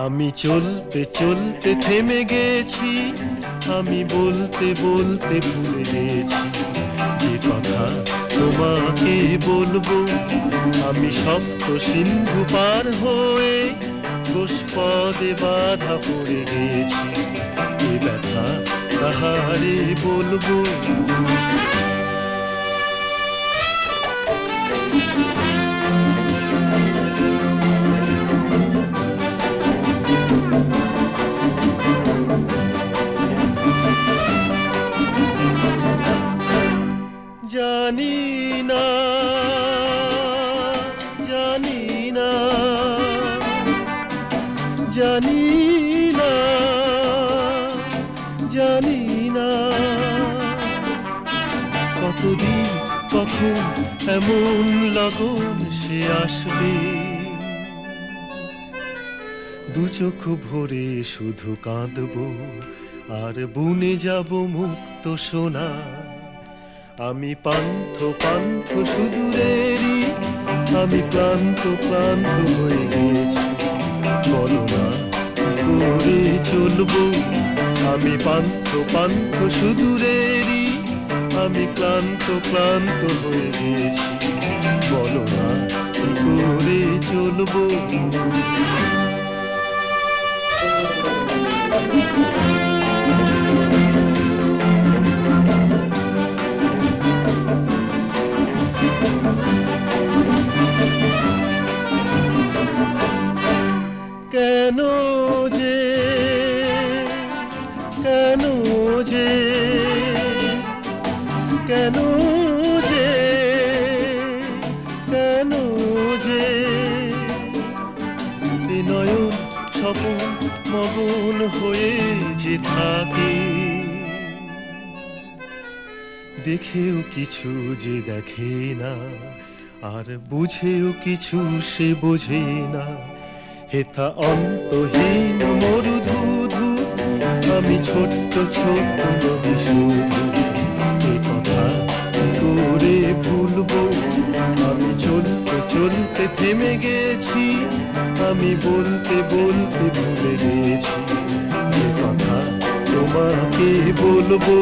আমি চলতে চলতে থেমে গেছি, আমি বলতে বলতে ভুলে গেছি যে কথা তোমাকে বলবো। আমি সপ্ত সিন্ধু পার হয়ে গোষ্পদে বাধা পড়ে গেছি, এ ব্যথা কাহারে বলবো। জানি না, জানি না, জানি না, জানি না, কতদিন কখন এমন লগন সে আসবে। দু চোখ ভরে শুধু কাঁদবো আর বুনে যাব মুক্ত সোনা। আমি পান্থ পান্থ সুদূরেরই, আমি ক্লান্ত ক্লান্ত হয়ে গেছি, বলো না কি করে চলবো। আমি পান্থ পান্থ সুদূরেরই, আমি ক্লান্ত ক্লান্ত হয়ে গেছি, বলো না কি করে চলবো। কেন যে, কেন যে, কেন যে, কেন যে নয়ন স্বপন মগন হয়ে যে থাকে, দেখেও কিছু যে দেখে না, আর বুঝেও কিছু সে বোঝে না। হেথা অন্তহীন মরুধুধু, আমি ছোট্ট ছোট্ট নদী শুধু, এ কথা করে ভুলবো। আমি চলতে চলতে থেমে গেছি, আমি বলতে বলতে ভুলে গেছি, এ কথা তোমাকে বলবো।